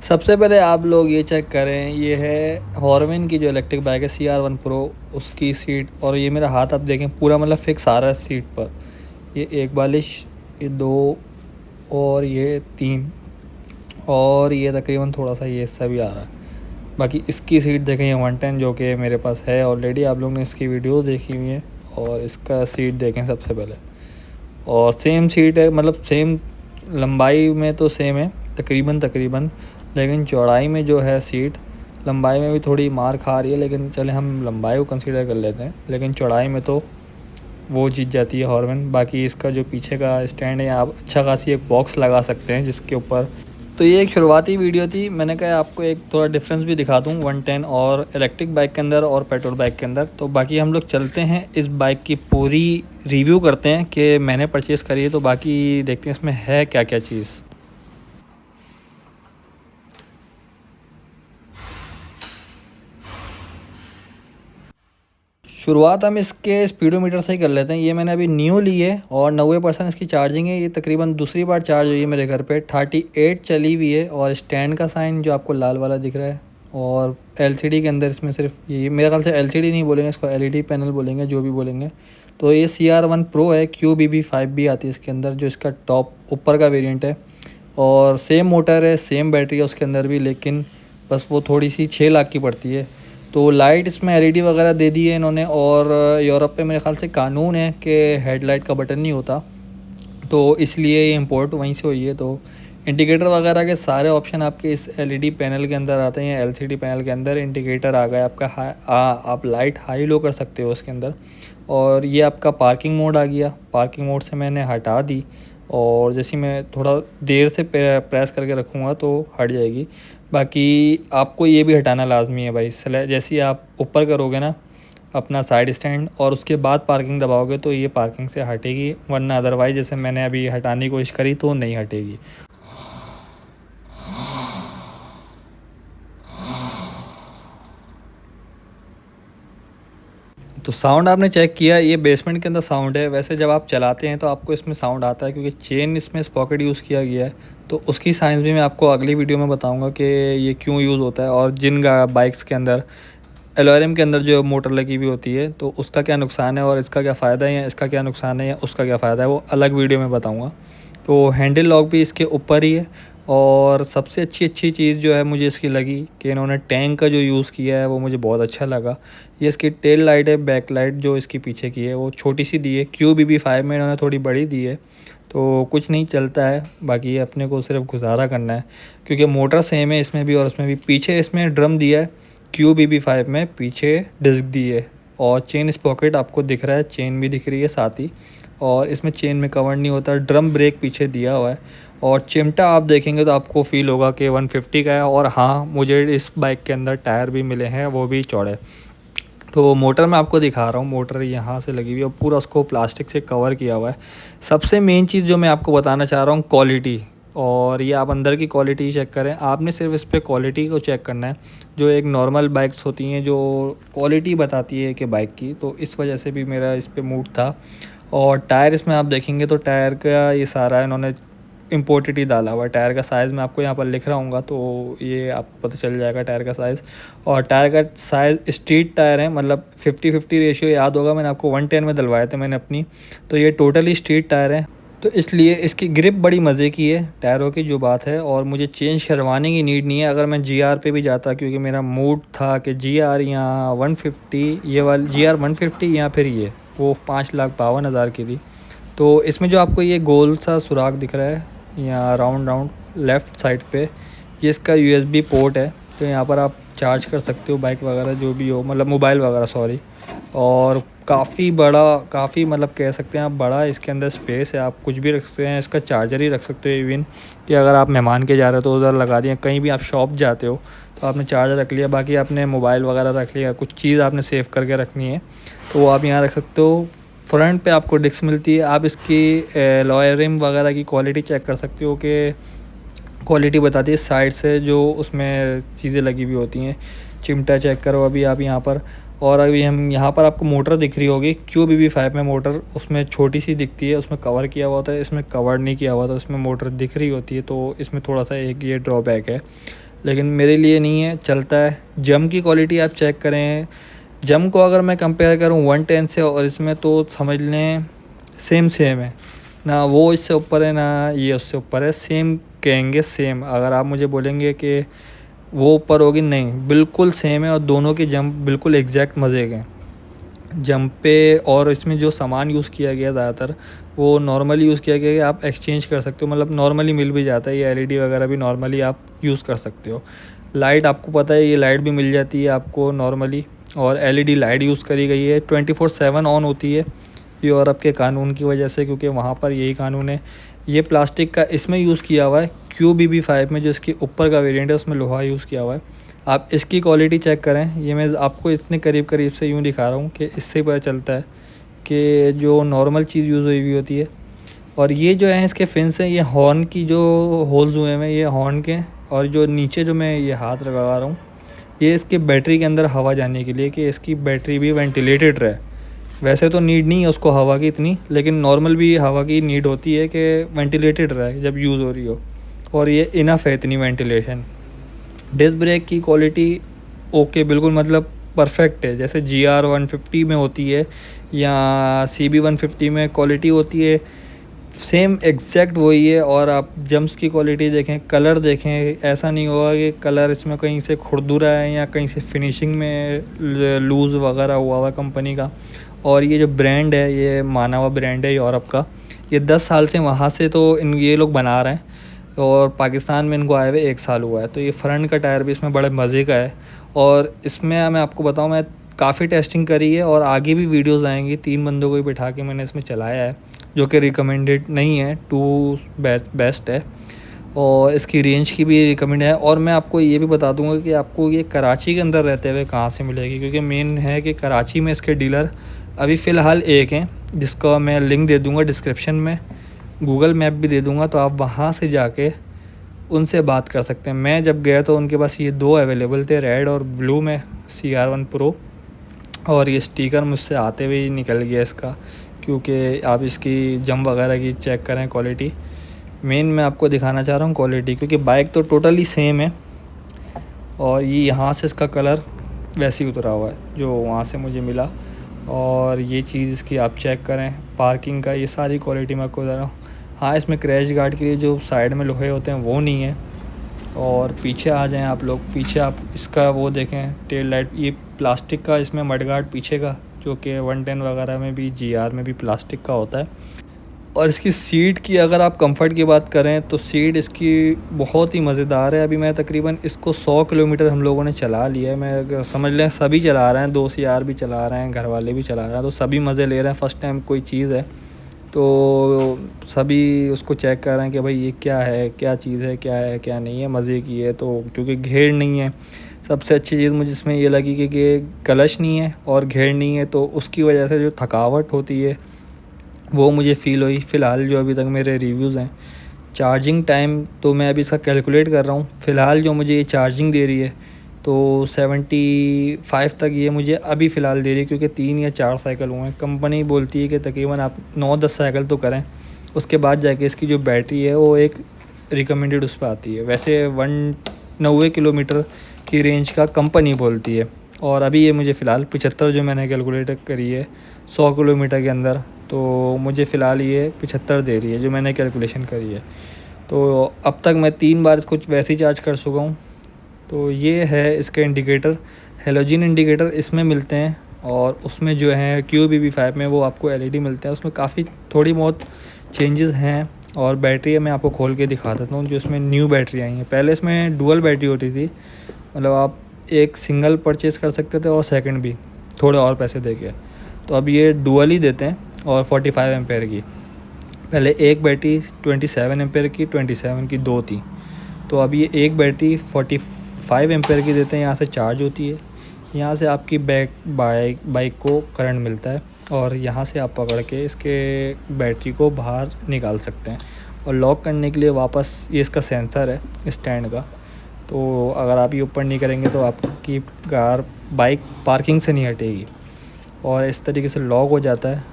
सबसे पहले आप लोग ये चेक करें, ये है हॉर्वेन की जो इलेक्ट्रिक बाइक है CR1 प्रो, उसकी सीट। और ये मेरा हाथ आप देखें पूरा मतलब फिक्स आ रहा है सीट पर। ये 1 बालिश, ये 2 और ये 3 और ये तकरीबन थोड़ा सा ये हिस्सा भी आ रहा है। बाकी इसकी सीट देखें, ये 110 जो कि मेरे पास है ऑलरेडी, आप लोगों ने इसकी वीडियो देखी हुई है। और इसका सीट देखें सबसे पहले, और सेम सीट है, मतलब सेम लंबाई में तो सेम है तकरीबन, लेकिन चौड़ाई में जो है सीट, लंबाई में भी थोड़ी मार खा रही है, लेकिन चले हम लंबाई को कंसीडर कर लेते हैं, लेकिन चौड़ाई में तो वो जीत जाती है हॉर्वेन। बाकी इसका जो पीछे का स्टैंड है, आप अच्छा खासी एक बॉक्स लगा सकते हैं जिसके ऊपर। तो ये एक शुरुआती वीडियो थी, मैंने कहा आपको एक थोड़ा डिफरेंस भी दिखा दूँ 110 और इलेक्ट्रिक बाइक के अंदर और पेट्रोल बाइक के अंदर। तो बाकी हम लोग चलते हैं इस बाइक की पूरी रिव्यू करते हैं कि मैंने परचेज़ करी है, तो बाकी देखते हैं इसमें है क्या क्या चीज़। शुरुआत हम इसके स्पीडोमीटर से ही कर लेते हैं। ये मैंने अभी न्यू ली है और 90% इसकी चार्जिंग है। ये तकरीबन दूसरी बार चार्ज हुई है मेरे घर पे। 38 चली हुई है। और स्टैंड का साइन जो आपको लाल वाला दिख रहा है, और एलसीडी के अंदर इसमें सिर्फ ये, मेरे ख्याल से एलसीडी नहीं बोलेंगे इसको, एलईडी पैनल बोलेंगे, जो भी बोलेंगे। तो ये CR1 प्रो है, QBB5 भी आती है इसके अंदर, जो इसका टॉप ऊपर का वेरियंट है। और सेम मोटर है, सेम बैटरी है उसके अंदर भी, लेकिन बस वो थोड़ी सी 6 लाख की पड़ती है। तो लाइट इसमें एलईडी वगैरह दे दी है इन्होंने। और यूरोप पे मेरे ख्याल से कानून है कि हेडलाइट का बटन नहीं होता, तो इसलिए ये इंपोर्ट वहीं से हुई है। तो इंडिकेटर वगैरह के सारे ऑप्शन आपके इस एलईडी पैनल के अंदर आते हैं। एलसीडी पैनल के अंदर इंडिकेटर आ गया आपका, आप लाइट हाई लो कर सकते हो उसके अंदर। और ये आपका पार्किंग मोड आ गया। पार्किंग मोड से मैंने हटा दी, और जैसे मैं थोड़ा देर से प्रेस करके रखूँगा तो हट जाएगी। बाकी आपको ये भी हटाना लाजमी है भाई। जैसे ही आप ऊपर करोगे ना अपना साइड स्टैंड, और उसके बाद पार्किंग दबाओगे, तो ये पार्किंग से हटेगी, वरना अदरवाइज़ जैसे मैंने अभी हटाने की कोशिश करी तो नहीं हटेगी। तो साउंड आपने चेक किया, ये बेसमेंट के अंदर साउंड है। वैसे जब आप चलाते हैं तो आपको इसमें साउंड आता है, क्योंकि चेन इसमें स्पॉकेट यूज़ किया गया है। तो उसकी साइंस भी मैं आपको अगली वीडियो में बताऊंगा कि ये क्यों यूज़ होता है, और जिन बाइक्स के अंदर एलोरियम के अंदर जो मोटर लगी हुई होती है तो उसका क्या नुकसान है, और इसका क्या फ़ायदा है, या इसका क्या नुकसान है, या उसका क्या फ़ायदा है, वो अलग वीडियो में बताऊँगा। तो हैंडल लॉक भी इसके ऊपर ही है। और सबसे अच्छी चीज़ जो है मुझे इसकी लगी कि इन्होंने टैंक का जो यूज़ किया है वो मुझे बहुत अच्छा लगा। ये इसकी टेल लाइट है, बैक लाइट जो इसकी पीछे की है वो छोटी सी दी है। QBB5 में इन्होंने थोड़ी बड़ी दी है, तो कुछ नहीं चलता है। बाकी ये अपने को सिर्फ गुजारा करना है, क्योंकि मोटर सेम है इसमें भी और उसमें भी। पीछे इसमें ड्रम दिया है, QBB5 में पीछे डिस्क दी है। और चेन स्पॉकेट आपको दिख रहा है, चेन भी दिख रही है साथ ही। और इसमें चेन में कवर नहीं होता। ड्रम ब्रेक पीछे दिया हुआ है। और चिमटा आप देखेंगे तो आपको फ़ील होगा कि 150 का है। और हाँ, मुझे इस बाइक के अंदर टायर भी मिले हैं, वो भी चौड़े। तो मोटर मैं आपको दिखा रहा हूँ। मोटर यहाँ से लगी हुई है और पूरा उसको प्लास्टिक से कवर किया हुआ है। सबसे मेन चीज़ जो मैं आपको बताना चाह रहा हूँ, क्वालिटी। और ये आप अंदर की क्वालिटी चेक करें, आपने सिर्फ इस पर क्वालिटी को चेक करना है। जो एक नॉर्मल बाइक्स होती हैं जो क्वालिटी बताती है कि बाइक की, तो इस वजह से भी मेरा इस पर मूड था। और टायर इसमें आप देखेंगे तो टायर का ये सारा इन्होंने इम्पोर्टेड ही डाला हुआ है। टायर का साइज़ मैं आपको यहाँ पर लिख रहा हूँ, तो ये आपको पता चल जाएगा टायर का साइज़। और टायर का साइज़ स्ट्रीट टायर है, मतलब 50-50 रेशियो याद होगा, मैंने आपको 110 में डलवाए थे मैंने अपनी। तो ये टोटली स्ट्रीट टायर है, तो इसलिए इसकी ग्रिप बड़ी मज़े की है टायरों की, जो बात है। और मुझे चेंज करवाने की नीड नहीं है। अगर मैं GR पे भी जाता, क्योंकि मेरा मूड था कि GR या 150, ये वाली GR 150 या फिर ये, वो 5,52,000 की थी। तो इसमें जो आपको ये गोल सा सुराख दिख रहा है या राउंड लेफ़्ट साइड पे, ये इसका USB पोर्ट है। तो यहाँ पर आप चार्ज कर सकते हो बाइक वगैरह जो भी हो, मतलब मोबाइल वगैरह, सॉरी। और काफ़ी बड़ा, काफ़ी मतलब कह सकते हैं आप बड़ा इसके अंदर स्पेस है। आप कुछ भी रख सकते हैं, इसका चार्जर ही रख सकते हो इवन, कि अगर आप मेहमान के जा रहे हो तो उधर लगा दिया। कहीं भी आप शॉप जाते हो तो आपने चार्जर रख लिया, बाकी आपने मोबाइल वगैरह रख लिया, कुछ चीज़ आपने सेव करके रखनी है तो वो आप यहाँ रख सकते हो। फ्रंट पे आपको डिस्क मिलती है। आप इसकी लॉयर रिम वगैरह की क्वालिटी चेक कर सकते हो कि क्वालिटी बताती है साइड से जो उसमें चीज़ें लगी हुई होती हैं। चिमटा चेक करो अभी आप यहाँ पर। और अभी हम यहाँ पर आपको मोटर दिख रही होगी, QBB5 में मोटर उसमें छोटी सी दिखती है, उसमें कवर किया हुआ होता है, इसमें कवर नहीं किया हुआ था, उसमें मोटर दिख रही होती है। तो इसमें थोड़ा सा एक ये ड्रॉबैक है। लेकिन मेरे लिए नहीं है, चलता है। जम की क्वालिटी आप चेक करें, जम को अगर मैं कंपेयर करूँ 110 से और इसमें, तो समझ लें सेम सेम है ना, वो इससे ऊपर है ना ये उससे ऊपर है, सेम कहेंगे सेम। अगर आप मुझे बोलेंगे कि वो ऊपर होगी, नहीं, बिल्कुल सेम है और दोनों के जंप बिल्कुल एग्जैक्ट मज़े के जंप पे। और इसमें जो सामान यूज़ किया गया ज़्यादातर वो नॉर्मली यूज़ किया गया कि आप एक्सचेंज कर सकते हो, मतलब नॉर्मली मिल भी जाता है, ये एलईडी वगैरह भी नॉर्मली आप यूज़ कर सकते हो। लाइट आपको पता है, ये लाइट भी मिल जाती है आपको नॉर्मली, और एलईडी लाइट यूज़ करी गई है, 24/7 ऑन होती है यूरोप के कानून की वजह से, क्योंकि वहाँ पर यही कानून है। ये प्लास्टिक का इसमें यूज़ किया हुआ है, QBB5 में जो इसके ऊपर का वेरिएंट है उसमें लोहा यूज़ किया हुआ है। आप इसकी क्वालिटी चेक करें, ये मैं आपको इतने करीब करीब से यूँ दिखा रहा हूँ कि इससे पता चलता है कि जो नॉर्मल चीज़ यूज़ हुई हुई होती है। और ये जो है इसके फिन्स हैं, ये हॉर्न की जो होल्स हुए हैं ये हॉर्न के, और जो नीचे जो मैं ये हाथ लगा रहा हूँ ये इसकी बैटरी के अंदर हवा जाने के लिए, कि इसकी बैटरी भी वेंटिलेटेड रहे। वैसे तो नीड नहीं है उसको हवा की इतनी, लेकिन नॉर्मल भी हवा की नीड होती है कि वेंटिलेटेड रहे जब यूज़ हो रही हो, और ये इनफ है इतनी वेंटिलेशन। डिस्क ब्रेक की क्वालिटी ओके, बिल्कुल मतलब परफेक्ट है, जैसे GR150 में होती है या CB150 में क्वालिटी होती है, सेम एग्जैक्ट वही है। और आप जम्प्स की क्वालिटी देखें, कलर देखें, ऐसा नहीं होगा कि कलर इसमें कहीं से खुरदुरा है या कहीं से फिनिशिंग में लूज़ वगैरह हुआ हुआ कंपनी का। और ये जो ब्रांड है ये माना हुआ ब्रांड है यूरोप का, ये 10 साल से वहाँ से तो ये लोग बना रहे हैं, और पाकिस्तान में इनको आए हुए 1 साल हुआ है। तो ये फ्रंट का टायर भी इसमें बड़े मज़े का है। और इसमें मैं आपको बताऊँ, मैं काफ़ी टेस्टिंग करी है और आगे भी वीडियोज़ आएंगी, 3 बंदों को ही बिठा के मैंने इसमें चलाया है, जो कि रिकमेंडेड नहीं है, 2 बेस्ट है। और इसकी रेंज की भी रिकमेंड है। और मैं आपको ये भी बता दूंगा कि आपको ये कराची के अंदर रहते हुए कहाँ से मिलेगी, क्योंकि मेन है कि कराची में इसके डीलर अभी फ़िलहाल एक हैं, जिसका मैं लिंक दे दूंगा डिस्क्रिप्शन में, गूगल मैप भी दे दूंगा, तो आप वहाँ से जाके उनसे बात कर सकते हैं। मैं जब गया तो उनके पास ये 2 अवेलेबल थे, रेड और ब्लू में CR1 प्रो। और ये स्टिकर मुझसे आते हुए ही निकल गया इसका, क्योंकि आप इसकी जंप वगैरह की चेक करें क्वालिटी। मेन मैं आपको दिखाना चाह रहा हूँ क्वालिटी, क्योंकि बाइक तो टोटली सेम है, और ये यहाँ से इसका कलर वैसे ही उतरा हुआ है जो वहाँ से मुझे मिला। और ये चीज़ इसकी आप चेक करें, पार्किंग का, ये सारी क्वालिटी मैं आपको बता रहा हूँ। हाँ, इसमें क्रैश गार्ड के लिए जो साइड में लोहे होते हैं वो नहीं है। और पीछे आ जाएं आप लोग, पीछे आप इसका वो देखें टेल लाइट, ये प्लास्टिक का इसमें मड गार्ड पीछे का, जो कि 110 वगैरह में भी, GR में भी प्लास्टिक का होता है। और इसकी सीट की अगर आप कंफर्ट की बात करें तो सीट इसकी बहुत ही मज़ेदार है। अभी मैं तकरीबन इसको 100 किलोमीटर हम लोगों ने चला लिया है, मैं समझ लें सभी चला रहे हैं, दोस्त यार भी चला रहे हैं, घर वाले भी चला रहे हैं, तो सभी मज़े ले रहे हैं। फ़र्स्ट टाइम कोई चीज़ है तो सभी उसको चेक कर रहे हैं कि भाई ये क्या है, क्या चीज़ है, क्या है क्या नहीं है, मज़े की है। तो क्योंकि घेर नहीं है, सबसे अच्छी चीज़ मुझे इसमें ये लगी कि क्लच नहीं है और घेर नहीं है, तो उसकी वजह से जो थकावट होती है वो मुझे फ़ील हुई। फ़िलहाल जो अभी तक मेरे रिव्यूज़ हैं, चार्जिंग टाइम तो मैं अभी इसका कैलकुलेट कर रहा हूँ, फ़िलहाल जो मुझे ये चार्जिंग दे रही है तो 75 तक ये मुझे अभी फ़िलहाल दे रही है, क्योंकि 3 या 4 साइकिल हुए हैं। कंपनी बोलती है कि तकरीबन आप 9-10 साइकिल तो करें, उसके बाद जाके इसकी जो बैटरी है वो एक रिकमेंडेड उस पर आती है। वैसे 90 किलोमीटर की रेंज का कंपनी बोलती है, और अभी ये मुझे फ़िलहाल 75 जो मैंने कैलकुलेट करी है 100 किलोमीटर के अंदर, तो मुझे फ़िलहाल ये 75 दे रही है जो मैंने कैलकुलेशन करी है। तो अब तक मैं 3 बार इसको वैसे ही चार्ज कर चुका हूँ। तो ये है इसके इंडिकेटर, हेलोजन इंडिकेटर इसमें मिलते हैं, और उसमें जो है QBB5 में वो आपको LED मिलते हैं, उसमें काफ़ी थोड़ी बहुत चेंजेस हैं। और बैटरी मैं आपको खोल के दिखा देता हूँ, जो इसमें न्यू बैटरी आई हैं। पहले इसमें डुअल बैटरी होती थी, मतलब आप एक सिंगल परचेज़ कर सकते थे और सेकंड भी थोड़े और पैसे दे के। तो अब ये डुअल ही देते हैं, और 45 एम्पेयर की। पहले एक बैटरी 27 एम्पेयर की, 27 की 2 थी, तो अब ये एक बैटरी 45 एम्पेयर की देते हैं। यहाँ से चार्ज होती है, यहाँ से आपकी बाइक को करंट मिलता है, और यहाँ से आप पकड़ के इसके बैटरी को बाहर निकाल सकते हैं। और लॉक करने के लिए वापस ये इसका सेंसर है स्टैंड का, तो अगर आप ये ऊपर नहीं करेंगे तो आपकी बाइक पार्किंग से नहीं हटेगी, और इस तरीके से लॉक हो जाता है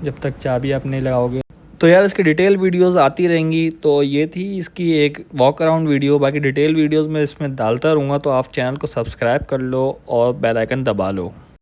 जब तक चाबी आप नहीं लगाओगे। तो यार इसकी डिटेल वीडियोस आती रहेंगी। तो ये थी इसकी एक वॉक अराउंड वीडियो। बाकी डिटेल वीडियोस मैं इसमें डालता रहूँगा, तो आप चैनल को सब्सक्राइब कर लो और बेल आइकन दबा लो।